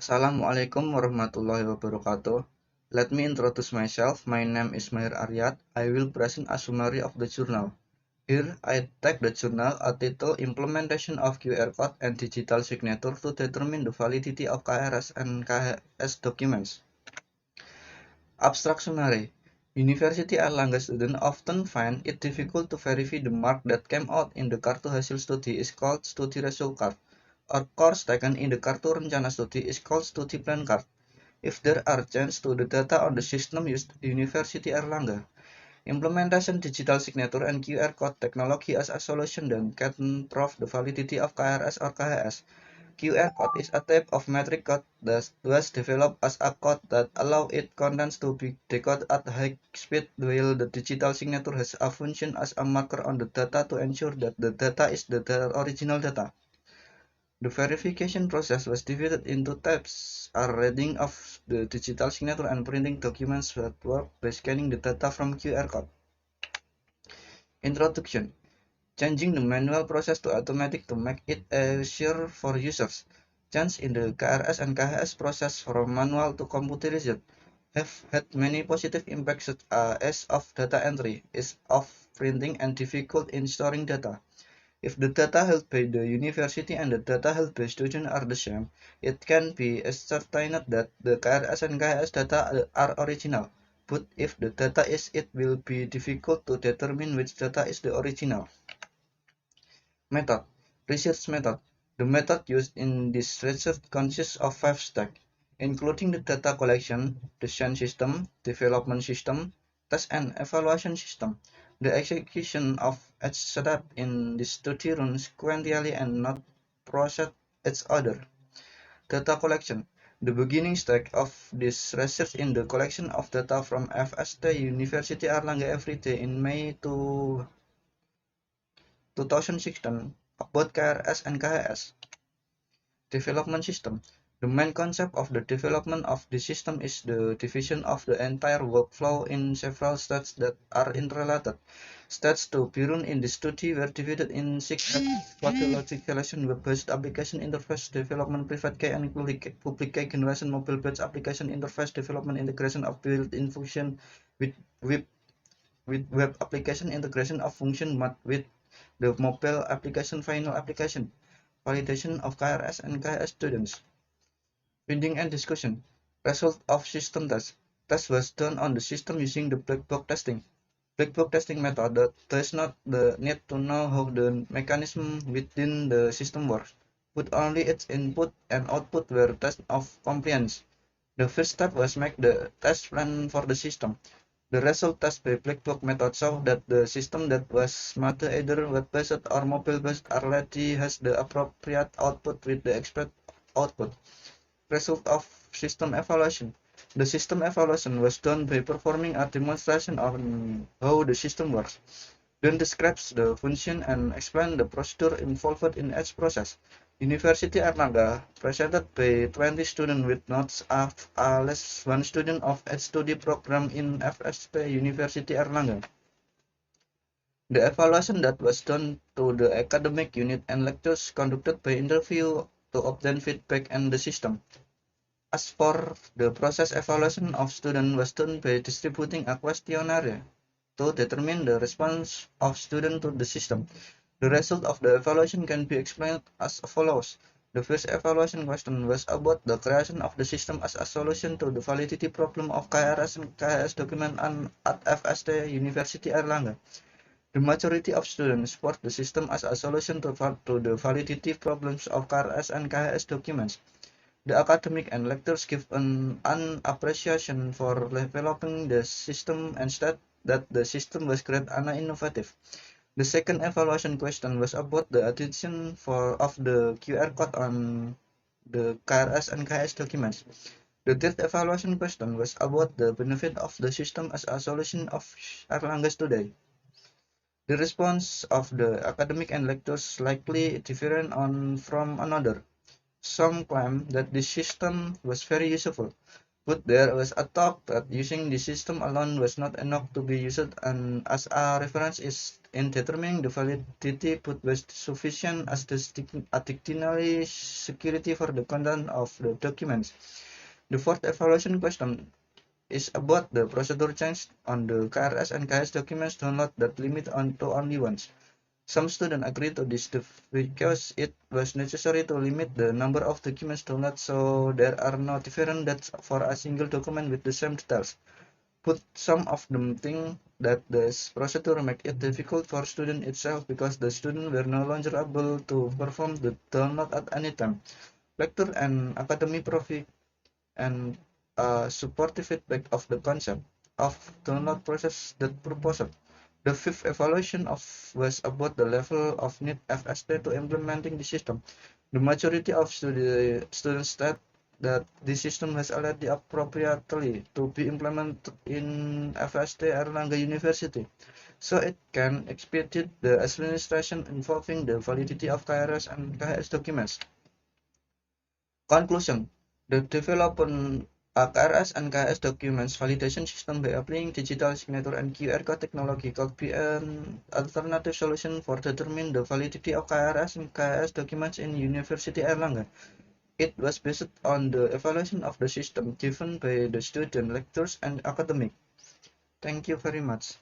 Assalamualaikum warahmatullahi wabarakatuh. Let me introduce myself. My name is Mahir Aryat. I will present a summary of the journal. Here I take the journal a title Implementation of QR Code and Digital Signature to determine the validity of KRS and KHS documents. Abstract summary. University Erlangga students often find it difficult to verify the mark that came out in the Kartu Hasil Studi is called Studi Result Card, or course taken in the Kartu Rencana Studi is called Studi Plan Card. If there are changes to the data on the system used University Erlangga, implementation digital signature and QR code technology as a solution that can prove the validity of KRS or KHS. QR code is a type of metric code that was developed as a code that allows its contents to be decoded at high speed, while the digital signature has a function as a marker on the data to ensure that the data is the original data. The verification process was divided into types: a reading of the digital signature and printing documents that work by scanning the data from QR code. Introduction. Changing the manual process to automatic to make it easier for users. Change in the KRS and KHS process from manual to computerized have had many positive impacts such as of data entry, ease of printing, and difficult in storing data. If the data held by the university and the data held by students are the same, it can be ascertained that the KRS and KHS data are original. But if the data is, it will be difficult to determine which data is the original. Method. Research method. The method used in this research consists of 5 steps, including the data collection, design system, development system, test and evaluation system. The execution of each step in this study runs sequentially and not process its order. Data collection. The beginning stage of this research in the collection of data from FST University Erlangga every day in May 2016 about KRS and KHS. Development system. The main concept of the development of the system is the division of the entire workflow in several steps that are interrelated. Steps to be run in the study were divided in 6 steps: logic selection, web-based application interface development, private key and public key generation, mobile-based application interface development, integration of built-in function with web, web application, integration of function with the mobile application, final application, validation of KRS and KS students. Reading and discussion. Result of system test. Test was done on the system using the black box testing. Black box testing method that does not the need to know how the mechanism within the system works, but only its input and output were test of compliance. The first step was make the test plan for the system. The result test by black box method showed that the system that was made either web-based or mobile-based already has the appropriate output with the expected output. Result of system evaluation. The system evaluation was done by performing a demonstration on how the system works, then describes the function and explain the procedure involved in each process. University Erlangga, presented by 20 students with notes of at least one student of each study program in FSP University Erlangga. The evaluation that was done to the academic unit and lectures conducted by interview to obtain feedback and the system. As for the process, evaluation of students was done by distributing a questionnaire to determine the response of students to the system. The result of the evaluation can be explained as follows. The first evaluation question was about the creation of the system as a solution to the validity problem of KRS and KHS document at FST University Erlangga. The majority of students support the system as a solution to the validity problems of KRS and KHS documents. The academic and lecturers give an appreciation for developing the system and state that the system was great and innovative. The second evaluation question was about the addition of the QR code on the KRS and KS documents. The third evaluation question was about the benefit of the system as a solution of Erlangga's today. The response of the academic and lecturers likely different from another. Some claim that the system was very useful. But there was a talk that using the system alone was not enough to be used and as a reference is in determining the validity but was sufficient as the additional security for the content of the documents. The fourth evaluation question is about the procedure change on the KRS and KS documents download that limit on to only once. Some students agreed to this because it was necessary to limit the number of documents downloaded so there are no different dates for a single document with the same details. But some of them think that this procedure make it difficult for student itself because the students were no longer able to perform the download at any time. Lecture and academy provide and supportive feedback of the concept of download process that proposed. The fifth evaluation was about the level of need FST to implementing the system. The majority of students state that the system has already appropriately to be implemented in FST Erlangga University, so it can expedite the administration involving the validity of KRS and KHS documents. Conclusion: the development KRS and KHS documents validation system by applying digital signature and QR code technology could be an alternative solution for determining the validity of KRS and KHS documents in University Erlangen. It was based on the evaluation of the system given by the student, lecturers, and academic. Thank you very much.